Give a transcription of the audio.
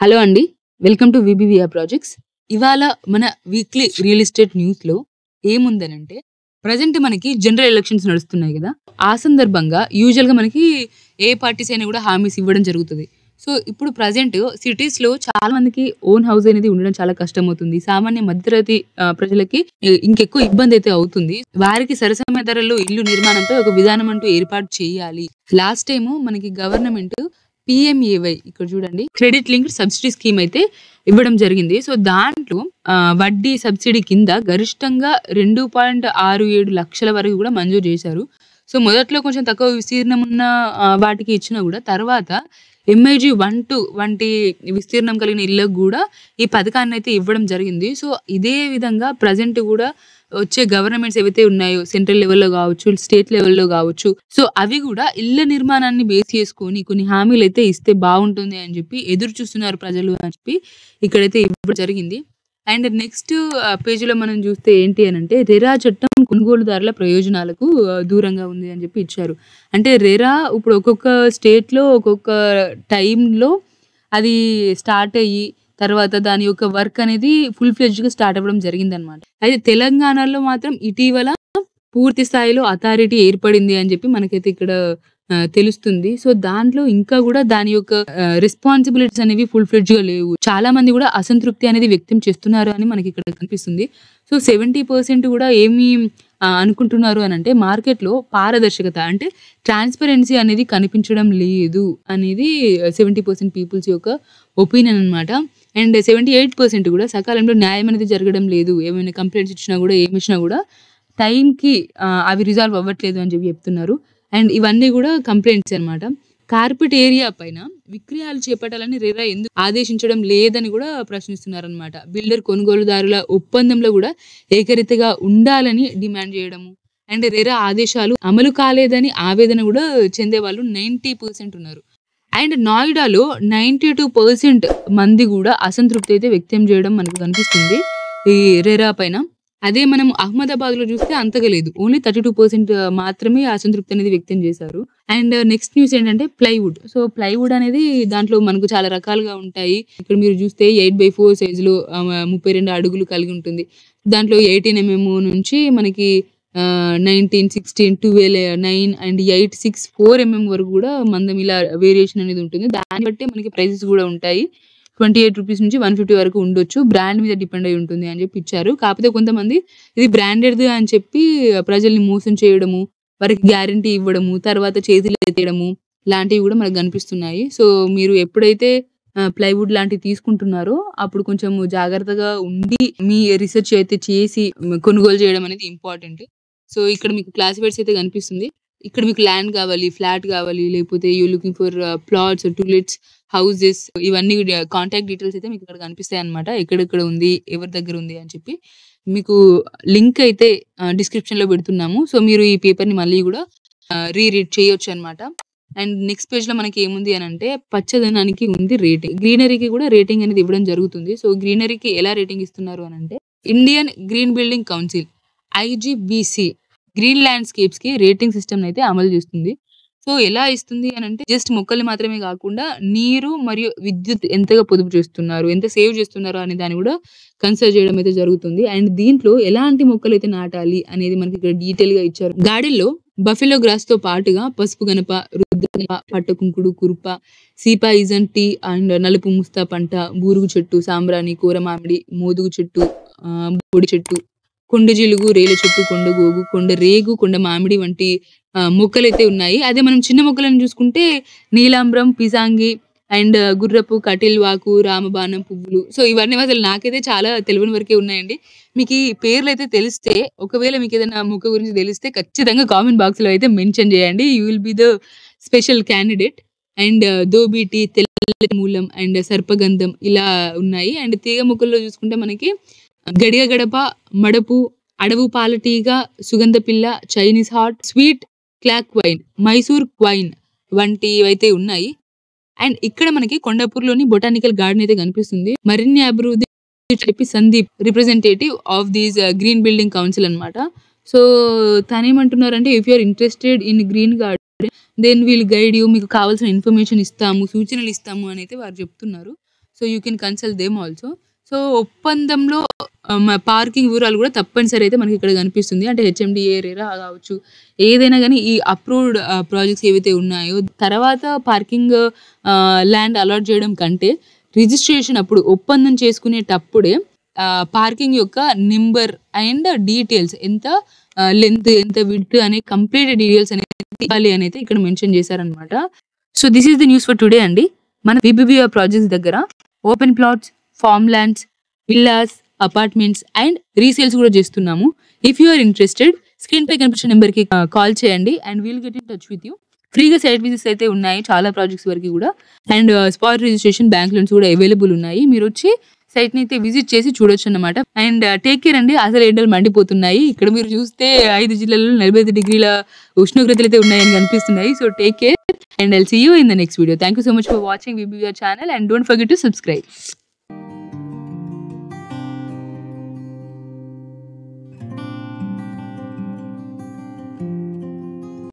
Hello అండి. Welcome to VBVR projects. ఇవాళ మన వీక్లీ రియల్ ఎస్టేట్ న్యూస్‌లో ఏముందనంటే, ప్రెజెంట్ మనకి జనరల్ ఎలక్షన్స్ నడుస్తున్నాయి గదా! ఆ సందర్భంగా యూజువల్‌గా మనకి ఏ పార్టీస్ అయినా గూడా హామీస్ ఇవ్వడం జరుగుతది. సో, ఇప్పుడు ప్రెజెంట్ సిటీస్‌లో చాలా మందికి ఓన్ హౌస్ అనేది ఉండడం చాలా కష్టమవుతుంది. సామాన్య మధ్యతరగతి ప్రజలకి ఇంకెక్కువ ఇబ్బందయితే అవుతుంది. వారికి సరసమైన ధరల్లో ఇల్లు నిర్మాణంపై ఒక విధానం అంటూ ఏర్పాటు చేయాలి. లాస్ట్ టైము మనకి గవర్నమెంట్ పీఎంఏవై ఇక్కడ చూడండి క్రెడిట్ లింక్డ్ సబ్సిడీ స్కీమ్ అయితే ఇవ్వడం జరిగింది. సో, దాంట్లో వడ్డీ సబ్సిడీ కింద గరిష్టంగా 2.67 లక్షల వరకు గూడా మంజూరు జేశారు. సో, మొదట్లో కొంచెం తక్కువ విస్తీర్ణం ఉన్న వాటికి ఇచ్చినా గూడా తర్వాత ఎంఐజీ 1, 2 వంటి విస్తీర్ణం కలిగిన ఇళ్ళకు గూడా ఈ పథకాన్నయితే ఇవ్వడం జరిగింది. సో, ఇదే విధంగా ప్రెజెంట్ గూడా వచ్చే గవర్నమెంట్స్ ఏవైతే ఉన్నాయో సెంట్రల్ లెవెల్‌లో గావచ్చు, స్టేట్ లెవెల్‌లో గావచ్చు. సో, అవి గూడా ఇళ్ళ నిర్మాణాన్ని బేస్ చేసుకొని కొన్ని హామీలైతే ఇస్తే బావుంటుంది అని జెప్పి ఎదురు చూస్తున్నారు ప్రజలు అని చెప్పి ఇక్కడైతే ఇవ్వడం జరిగింది. అండ్ నెక్స్ట్ పేజ్‌లో మనం జూస్తే ఏంటి అనంటే రెరా చట్టం కొనుగోలుదారుల ప్రయోజనాలకు దూరంగా ఉంది అని జెప్పి ఇచ్చారు. అంటే రెరా ఇప్పుడు ఒక్కొక్క స్టేట్‌లో ఒక్కొక్క టైంలో అది స్టార్ట్ అయ్యి తర్వాత దాని యొక్క వర్క్ అనేది ఫుల్ ఫ్లెడ్జ్‌గా స్టార్ట్ అవ్వడం జరిగిందనమాట. అయితే తెలంగాణలో మాత్రం ఇటీవల పూర్తి స్థాయిలో అథారిటీ ఏర్పడింది అని జెప్పి మనకైతే ఇక్కడ తెలుస్తుంది. సో, దాంట్లో ఇంకా గూడా దాని యొక్క రెస్పాన్సిబిలిటీస్ అనేవి ఫుల్ ఫ్లెడ్జ్‌గా లేవు. చాలా మంది గూడా అసంతృప్తి అనేది వ్యక్తం చేస్తున్నారు అని మనకిక్కడ కనిపిస్తుంది. సో, 70% గూడా ఏమి అనుకుంటున్నారు అనంటే మార్కెట్‌లో పారదర్శకత అంటే ట్రాన్స్‌పరెన్సీ అనేది కనిపించడం లేదు అనేది 70% పీపుల్స్ యొక్క ఒపీనియన్ అనమాట. అండ్ 78% గూడా సకాలంలో న్యాయం అనేది జరగడం లేదు. ఏమైనా కంప్లెయింట్స్ ఇచ్చినా గూడా ఏమిచ్చినా గూడా టైంకి అవి రిజాల్వ్ అవ్వట్లేదు అని జెప్పి చెప్తున్నారు. అండ్ ఇవన్నీ గూడా కంప్లెయింట్స్ అనమాట. కార్పెట్ ఏరియా పైన విక్రయాలు చేపట్టాలని రెరా ఎందుకు ఆదేశించడం లేదని గూడా ప్రశ్నిస్తున్నారనమాట. బిల్డర్ కొనుగోలుదారుల ఒప్పందంలో గూడా ఏకరీతిగా ఉండాలని డిమాండ్ జేయడము. అండ్ రెరా ఆదేశాలు అమలు కాలేదని ఆవేదన గూడా చెందేవాళ్ళు 90% ఉన్నారు. అండ్ నోయిడాలో 92% మంది గూడా అసంతృప్తి అయితే వ్యక్తం జేయడం మనకు కనిపిస్తుంది ఈ రెరా పైన. అదే మనం అహ్మదాబాద్‌లో జూస్తే అంతగా లేదు. ఓన్లీ 32% మాత్రమే అసంతృప్తి అనేది వ్యక్తం జేశారు. అండ్ నెక్స్ట్ న్యూస్ ఏంటంటే ప్లైవుడ్. సో, ప్లైవుడ్ అనేది దాంట్లో మనకు చాలా రకాలుగా ఉంటాయి. ఇక్కడ మీరు జూస్తే 8/4 సైజ్‌లో 32 అడుగులు కలిగి ఉంటుంది. దాంట్లో 18 ఎంఎం నుంచి మనకి 19, 16, 12, 9 అండ్ 8, 6, 4 ఎంఎం వరకు గూడా మందం ఇలా వేరియేషన్ అనేది ఉంటుంది. దాన్ని బట్టే మనకి ప్రైసెస్ గూడా ఉంటాయి. ₹28 నుంచి 150 వరకు ఉండొచ్చు. బ్రాండ్ మీద డిపెండ్ అయ్యి ఉంటుంది అని జెప్పి ఇచ్చారు. కాకపోతే కొంతమంది ఇది బ్రాండెడ్‌ది అని చెప్పి ప్రజల్ని మోసం చేయడము, వారికి గ్యారంటీ ఇవ్వడము, తర్వాత చేతులు ఎత్తేయడము లాంటివి గూడా మనకు గనిపిస్తున్నాయి. సో, మీరు ఎప్పుడైతే ప్లైవుడ్ లాంటివి తీసుకుంటున్నారో అప్పుడు కొంచెం జాగ్రత్తగా ఉండి మీ రిసర్చ్ అయితే చేసి కొనుగోలు చేయడం అనేది ఇంపార్టెంట్. సో, ఇక్కడ మీకు క్లాసిఫైడ్స్ అయితే గనిపిస్తుంది. ఇక్కడ మీకు ల్యాండ్ గావాలి, ఫ్లాట్ గావాలి, లేకపోతే you looking for plots, to lets, houses ఇవన్నీ కాంటాక్ట్ డీటెయిల్స్ అయితే మీకు ఇక్కడ కనిపిస్తాయన్నమాట. ఎక్కడెక్కడ ఉంది, ఎవరి దగ్గర ఉంది అని చెప్పి. మీకు లింక్ అయితే డిస్క్రిప్షన్‌లో పెడుతున్నాము. సో, మీరు ఈ పేపర్‌ని మళ్ళీ గూడా రీడ్ చేయొచ్చన్నమాట. అండ్ నెక్స్ట్ పేజ్‌లో మనకి ఏముంది అనంటే పచ్చదనానికి ఉంది రేటింగ్. గ్రీనరీకి గూడా రేటింగ్ అనేది ఇవ్వడం జరుగుతుంది. సో, గ్రీనరీకి ఎలా రేటింగ్ ఇస్తున్నారు అనంటే Indian green building council IGBC green ల్యాండ్‌స్కేప్స్‌కి రేటింగ్ సిస్టమ్‌నయితే అమలు జేస్తుంది. సో, ఎలా ఇస్తుంది అనంటే జస్ట్ మొక్కల్ని మాత్రమే గాకుండా నీరు మరియు విద్యుత్ ఎంతగా పొదుపు చేస్తున్నారు, ఎంత సేవ్ చేస్తున్నారు అనే దాన్ని గూడా కన్సిడర్ చేయడం అయితే జరుగుతుంది. అండ్ దీంట్లో ఎలాంటి మొక్కలైతే నాటాలి అనేది మనకి ఇక్కడ డీటెయిల్‌గా ఇచ్చారు. గార్డెన్‌లో బఫెలో గ్రాస్‌తో పాటుగా పసుపు గనప, రుద్ర గనప, పట్టకుంకుడు, కురుప, సీపాయిజన్ టీ అండ్ నలుపు ముస్తా పంట, బూరుగు చెట్టు, సాంబ్రాణి, కూరమామిడి, మోదుగు చెట్టు, బొడి చెట్టు, కొండ జిలుగు, రేల చెట్టు, కొండ గోగు, కొండ రేగు, కొండ మామిడి వంటి మొక్కలైతే ఉన్నాయి. అదే మనం చిన్న మొక్కలను చూసుకుంటే నీలాంబరం, పిసాంగి అండ్ గుర్రపు, కటిల్వాకు, రామబాణం పువ్వులు. సో, ఇవన్నీ అసలు నాకైతే చాలా తెలవని వరకే ఉన్నాయండి. మీకు ఈ పేర్లయితే తెలిస్తే ఒకవేళ మీకేదైనా మొక్క గురించి తెలిస్తే ఖచ్చితంగా కామెంట్ బాక్స్‌లో అయితే మెన్షన్ చేయండి. You will be the special candidate. And దోబీటి, తెల్లటి మూలం అండ్ సర్పగంధం ఇలా ఉన్నాయి. అండ్ తీగ మొక్కల్లో చూసుకుంటే మనకి గడియ గడప, మడపు, అడవు పాలటీగ, సుగంధ పిల్ల, Chinese heart, sweet clock vine, Mysore క్వైన్ వంటివైతే ఉన్నాయి. అండ్ ఇక్కడ మనకి కొండాపూర్‌లోని బొటానికల్ గార్డెన్ అయితే కనిపిస్తుంది. మరిన్ని అభివృద్ధి చెప్పి Sandeep representative of this green building council అన్నమాట. సో, తనేమంటున్నారంటే if you are interested in green garden then will guide you. మీకు కావాల్సిన ఇన్ఫర్మేషన్ ఇస్తాము, సూచనలు ఇస్తాము అని అయితే వారు చెప్తున్నారు. So you can consult them also. So ఒప్పందంలో పార్కింగ్ వివరాలు కూడా తప్పనిసరి అయితే మనకి ఇక్కడ కనిపిస్తుంది. అంటే హెచ్ఎండిఏ రేరా కావచ్చు, ఏదైనా కానీ ఈ అప్రూవ్డ్ ప్రాజెక్ట్స్ ఏవైతే ఉన్నాయో తర్వాత పార్కింగ్ ల్యాండ్ అలాట్ చేయడం కంటే రిజిస్ట్రేషన్ అప్పుడు ఒప్పందం చేసుకునేటప్పుడే పార్కింగ్ యొక్క నెంబర్ అండ్ డీటెయిల్స్ ఎంత లెంత్ ఎంత విడ్త్ అనే కంప్లీట్ డీటెయిల్స్ అనేది ఇవ్వాలి అని అయితే ఇక్కడ మెన్షన్ చేశారనమాట. So this is the news for today అండి. మన విబిబిఆర్ ప్రాజెక్ట్స్ దగ్గర open plots, farm lands, villas, apartments and resales కూడా చేస్తున్నాము. If you are interested screen పై కనిపించిన నెంబర్కి కాల్ చేయండి and we'll get in touch with you. ఫ్రీగా సైట్ విజిట్స్ అయితే ఉన్నాయి చాలా ప్రాజెక్ట్స్ వరకు కూడా, and spot registration, bank loans కూడా అవైలబుల్ ఉన్నాయి. మీరు వచ్చి సైట్ ని అయితే విజిట్ చేసి చూడొచ్చు అన్నమాట. అండ్ టేక్ కేర్ అండి. అసలు ఎండలు మండిపోతున్నాయి. ఇక్కడ మీరు చూస్తే 5 జిల్లాల్లో 45 డిగ్రీల ఉష్ణోగ్రతలు అయితే ఉన్నాయని కనిపిస్తున్నాయి. So take care and I'll see you in the next video. Thank you so much for watching VBVR channel and don't forget to subscribe.